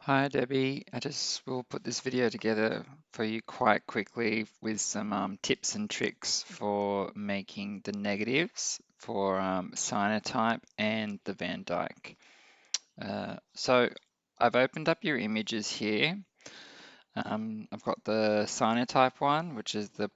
Hi Debbie, I just will put this video together for you quite quickly with some tips and tricks for making the negatives for Cyanotype and the Van Dyke. So I've opened up your images here. I've got the Cyanotype one, which is the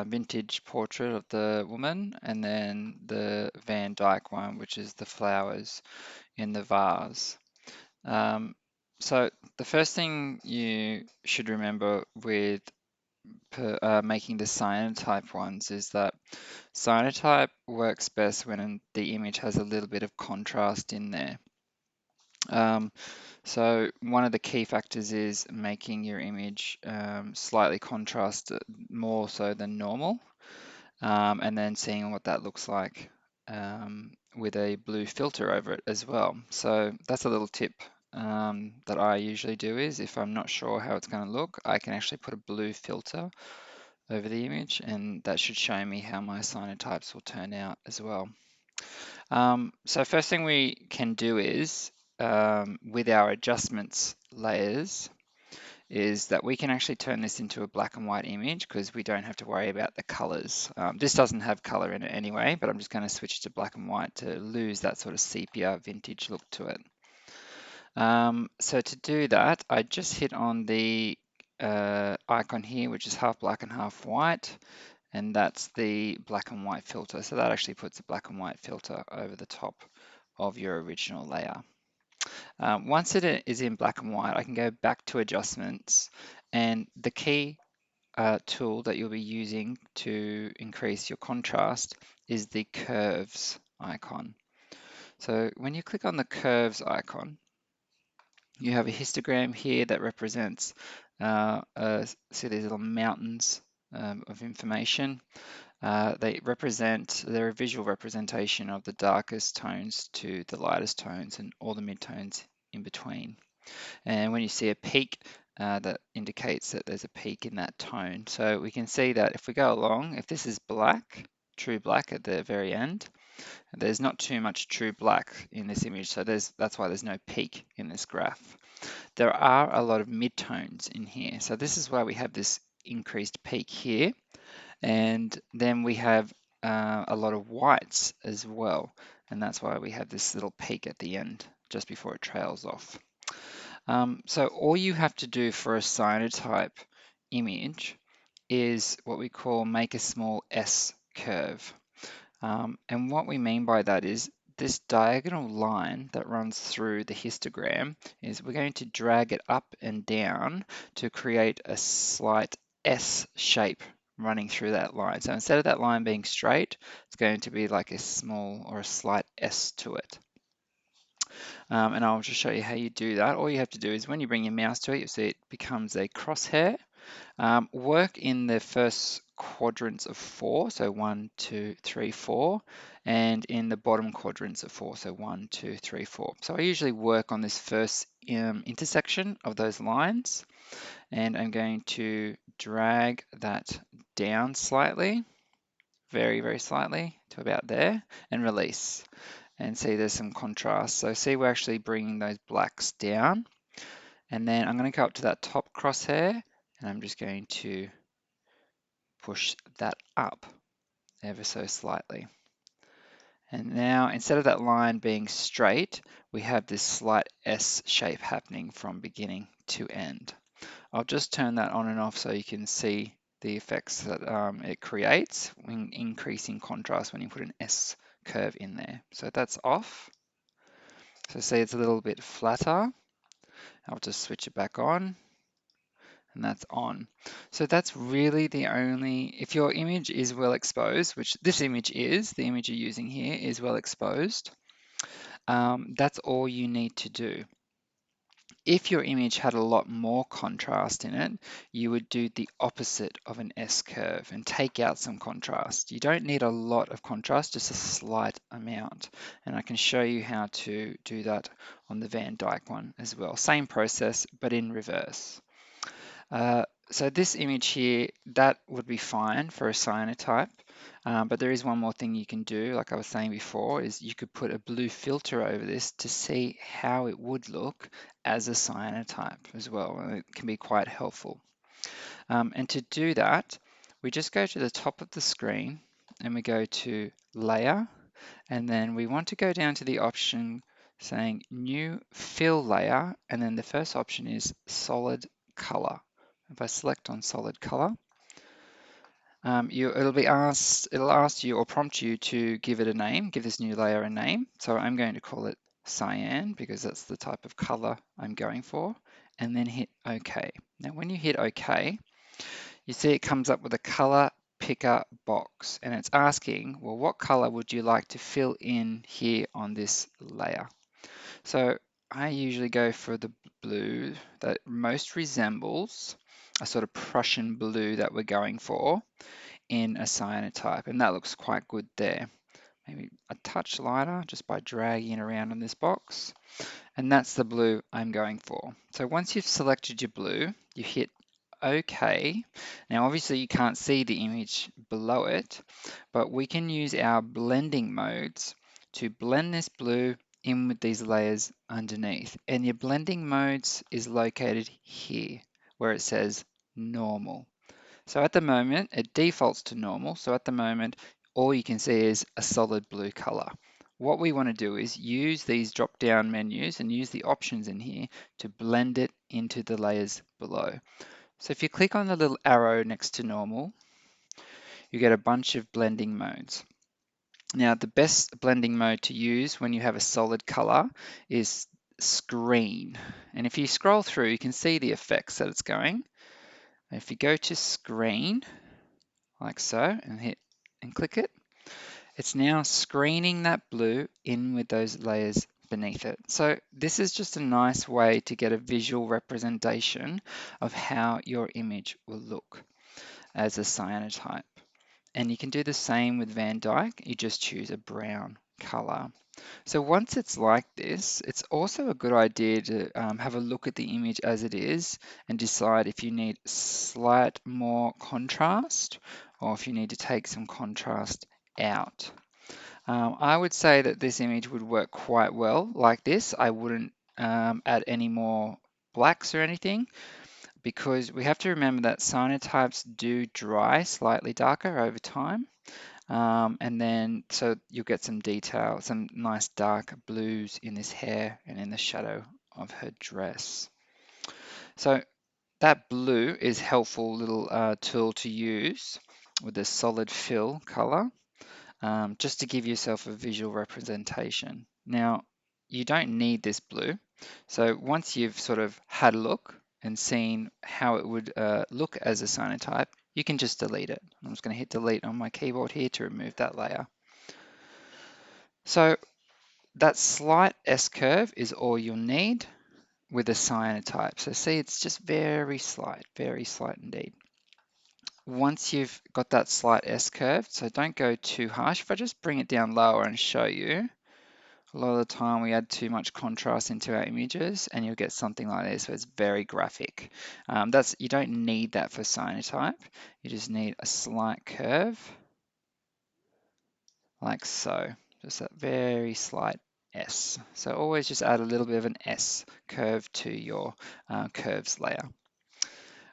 vintage portrait of the woman, and then the Van Dyke one, which is the flowers in the vase. Um, so the first thing you should remember with making the cyanotype ones is that cyanotype works best when the image has a little bit of contrast in there. Um, so one of the key factors is making your image slightly contrast more so than normal, and then seeing what that looks like with a blue filter over it as well. So that's a little tip that I usually do is if I'm not sure how it's going to look, I can actually put a blue filter over the image and that should show me how my cyanotypes will turn out as well. So first thing we can do is with our adjustments layers is that we can actually turn this into a black and white image because we don't have to worry about the colors. This doesn't have color in it anyway, but I'm just going to switch to black and white to lose that sort of sepia vintage look to it. So to do that, I just hit on the icon here, which is half black and half white, and that's the black and white filter. So that actually puts a black and white filter over the top of your original layer. Once it is in black and white, I can go back to adjustments, and the key tool that you'll be using to increase your contrast is the curves icon. So when you click on the curves icon, you have a histogram here that represents, see these little mountains of information. They're a visual representation of the darkest tones to the lightest tones and all the midtones in between. And when you see a peak, that indicates that there's a peak in that tone. So we can see that if we go along, if this is black, true black at the very end, there's not too much true black in this image, so that's why there's no peak in this graph. There are a lot of midtones in here, so this is why we have this increased peak here, and then we have a lot of whites as well, and that's why we have this little peak at the end, just before it trails off. So all you have to do for a cyanotype image is what we call make a small S curve. And what we mean by that is this diagonal line that runs through the histogram is we're going to drag it up and down to create a slight S shape running through that line. So instead of that line being straight, it's going to be like a small or a slight S to it. And I'll just show you how you do that. All you have to do is when you bring your mouse to it, you'll see it becomes a crosshair. Work in the first quadrants of 4, so 1, 2, 3, 4, and in the bottom quadrants of 4, so 1, 2, 3, 4. So I usually work on this first intersection of those lines, and I'm going to drag that down slightly, very, very slightly to about there, and release. And see there's some contrast. So see we're actually bringing those blacks down. And then I'm going to go up to that top crosshair and I'm just going to push that up ever so slightly. And now instead of that line being straight, we have this slight S shape happening from beginning to end. I'll just turn that on and off so you can see the effects that it creates in increasing contrast when you put an S curve in there. So that's off. So see it's a little bit flatter. I'll just switch it back on and that's on. So that's really the only, if your image is well exposed, which this image is, the image you're using here is well exposed, that's all you need to do. If your image had a lot more contrast in it, you would do the opposite of an S curve and take out some contrast. You don't need a lot of contrast, just a slight amount. And I can show you how to do that on the Van Dyke one as well. Same process, but in reverse. So this image here, that would be fine for a cyanotype. But there is one more thing you can do, like I was saying before, is you could put a blue filter over this to see how it would look as a cyanotype as well. And it can be quite helpful. And to do that, we just go to the top of the screen and we go to Layer, and then we want to go down to the option saying New Fill Layer, and then the first option is Solid Color. If I select on Solid Color, it'll ask you or prompt you to give it a name, give this new layer a name. So I'm going to call it cyan because that's the type of color I'm going for, and then hit OK. Now, when you hit OK, you see it comes up with a color picker box, and it's asking, well, what color would you like to fill in here on this layer? So I usually go for the blue that most resembles a sort of Prussian blue that we're going for in a cyanotype, and that looks quite good there. Maybe a touch lighter just by dragging it around on this box, and that's the blue I'm going for. So once you've selected your blue, you hit OK. Now obviously you can't see the image below it, but we can use our blending modes to blend this blue in with these layers underneath. And your blending modes is located here where it says normal. So at the moment, it defaults to normal. So at the moment, all you can see is a solid blue color. What we want to do is use these drop-down menus and use the options in here to blend it into the layers below. So if you click on the little arrow next to normal, you get a bunch of blending modes. Now, the best blending mode to use when you have a solid color is screen. And if you scroll through, you can see the effects that it's going. If you go to screen, like so, and hit and click it, it's now screening that blue in with those layers beneath it. So this is just a nice way to get a visual representation of how your image will look as a cyanotype. And you can do the same with Van Dyke, you just choose a brown color. So once it's like this, it's also a good idea to have a look at the image as it is and decide if you need slight more contrast or if you need to take some contrast out. I would say that this image would work quite well like this. I wouldn't add any more blacks or anything, because we have to remember that cyanotypes do dry slightly darker over time. And then, so you'll get some detail, some nice dark blues in this hair and in the shadow of her dress. So that blue is a helpful little tool to use with the solid fill color, just to give yourself a visual representation. Now, you don't need this blue. So once you've sort of had a look and seen how it would look as a cyanotype, you can just delete it. I'm just going to hit delete on my keyboard here to remove that layer. So that slight S-curve is all you'll need with a cyanotype. So see, it's just very slight indeed. Once you've got that slight S-curve, so don't go too harsh. If I just bring it down lower and show you, a lot of the time we add too much contrast into our images and you'll get something like this, so it's very graphic. You don't need that for cyanotype. You just need a slight curve, like so. Just that very slight S. So always just add a little bit of an S curve to your curves layer.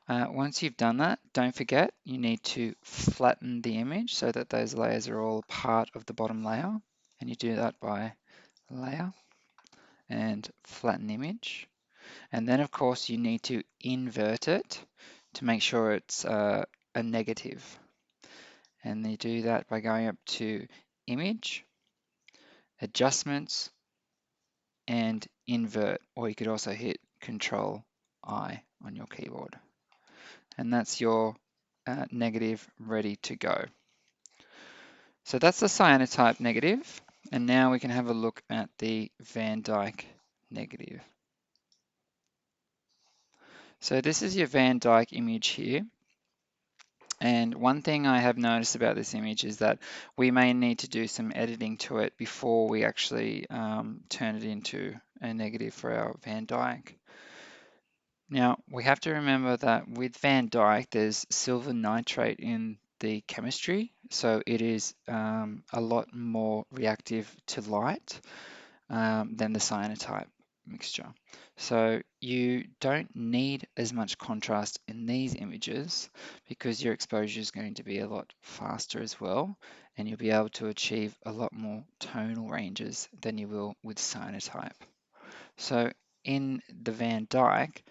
Once you've done that, don't forget you need to flatten the image so that those layers are all part of the bottom layer. And you do that by layer and flatten image. And then of course you need to invert it to make sure it's a negative. And you do that by going up to image, adjustments, and invert, or you could also hit Control I on your keyboard. And that's your negative ready to go. So that's the cyanotype negative, and now we can have a look at the Van Dyke negative. So this is your Van Dyke image here. And one thing I have noticed about this image is that we may need to do some editing to it before we actually turn it into a negative for our Van Dyke. Now, we have to remember that with Van Dyke, there's silver nitrate in the chemistry, so it is a lot more reactive to light than the cyanotype mixture. So you don't need as much contrast in these images because your exposure is going to be a lot faster as well, and you'll be able to achieve a lot more tonal ranges than you will with cyanotype. So in the Van Dyck,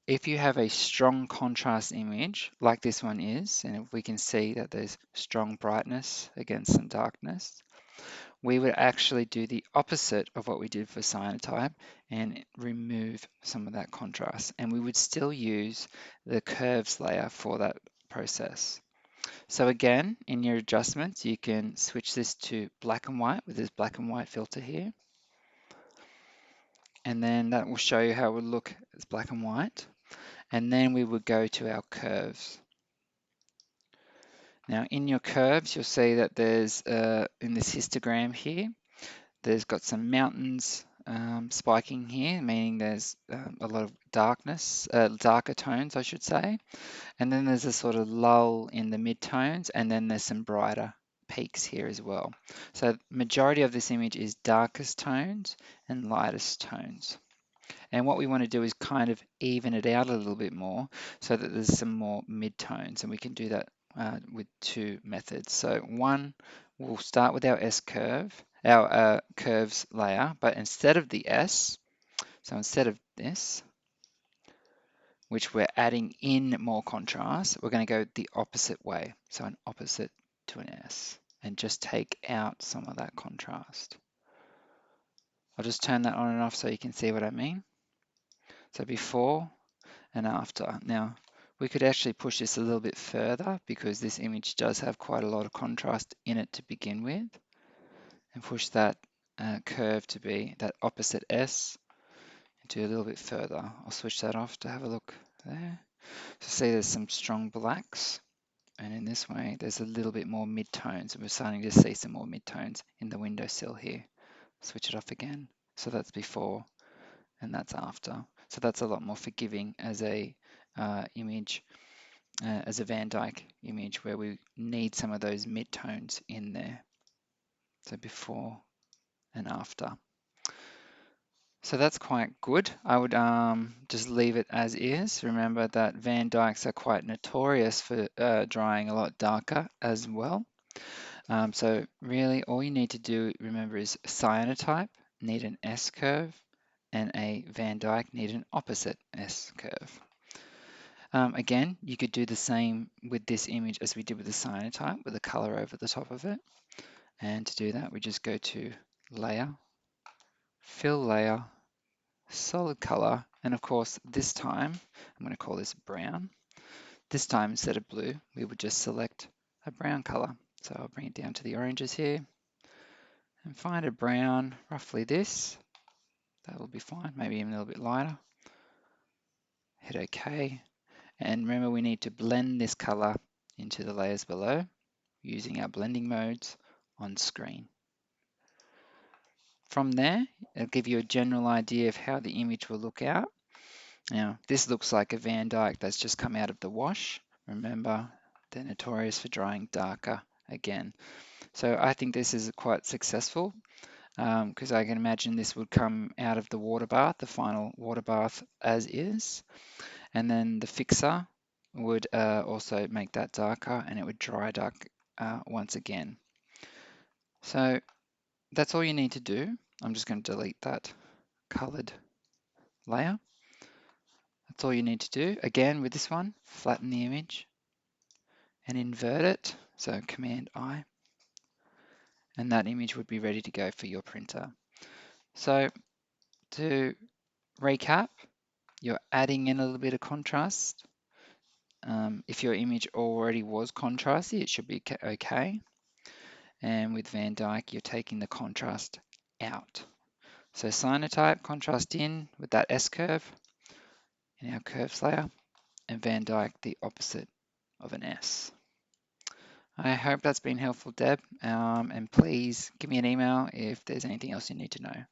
if you have a strong contrast image like this one is, and if we can see that there's strong brightness against some darkness, we would actually do the opposite of what we did for cyanotype and remove some of that contrast. And we would still use the curves layer for that process. So again, in your adjustments, you can switch this to black and white with this black and white filter here. And then that will show you how it would look as black and white. And then we would go to our curves. Now in your curves, you'll see that there's, in this histogram here, there's got some mountains spiking here, meaning there's a lot of darkness, darker tones, I should say. And then there's a sort of lull in the midtones, and then there's some brighter peaks here as well. So majority of this image is darkest tones and lightest tones. And what we want to do is kind of even it out a little bit more so that there's some more midtones, and we can do that with two methods. So one, we'll start with our S-curve, our curves layer, but instead of the S, so instead of this, which we're adding in more contrast, we're going to go the opposite way, so an opposite to an S, and just take out some of that contrast. I'll just turn that on and off so you can see what I mean. So before and after. Now, we could actually push this a little bit further because this image does have quite a lot of contrast in it to begin with, and push that curve to be that opposite S into a little bit further. I'll switch that off to have a look there. So see there's some strong blacks, and in this way there's a little bit more mid-tones, and we're starting to see some more mid-tones in the windowsill here. Switch it off again. So that's before and that's after. So that's a lot more forgiving as a image, as a Van Dyck image where we need some of those mid-tones in there. So before and after. So that's quite good. I would just leave it as is. Remember that Van Dycks are quite notorious for drying a lot darker as well. So really all you need to do, remember, is cyanotype need an S-curve and a Van Dyck need an opposite S-curve. Again, you could do the same with this image as we did with the cyanotype with the color over the top of it. And to do that, we just go to Layer, Fill Layer, Solid Color, and of course this time, I'm going to call this brown. This time instead of blue, we would just select a brown color. So I'll bring it down to the oranges here and find a brown, roughly this. That will be fine, maybe even a little bit lighter. Hit OK. And remember, we need to blend this color into the layers below using our blending modes on screen. From there, it'll give you a general idea of how the image will look out. Now, this looks like a Van Dyck that's just come out of the wash. Remember, they're notorious for drying darker again. So I think this is quite successful because I can imagine this would come out of the water bath, the final water bath as is. And then the fixer would also make that darker, and it would dry dark once again. So that's all you need to do. I'm just going to delete that colored layer. That's all you need to do. Again, with this one, flatten the image and invert it. So Command I, and that image would be ready to go for your printer. So to recap, you're adding in a little bit of contrast. If your image already was contrasty, it should be okay. And with Van Dyck, you're taking the contrast out. So cyanotype, contrast in with that S-curve in our curves layer, and Van Dyck the opposite of an S. I hope that's been helpful, Deb, and please give me an email if there's anything else you need to know.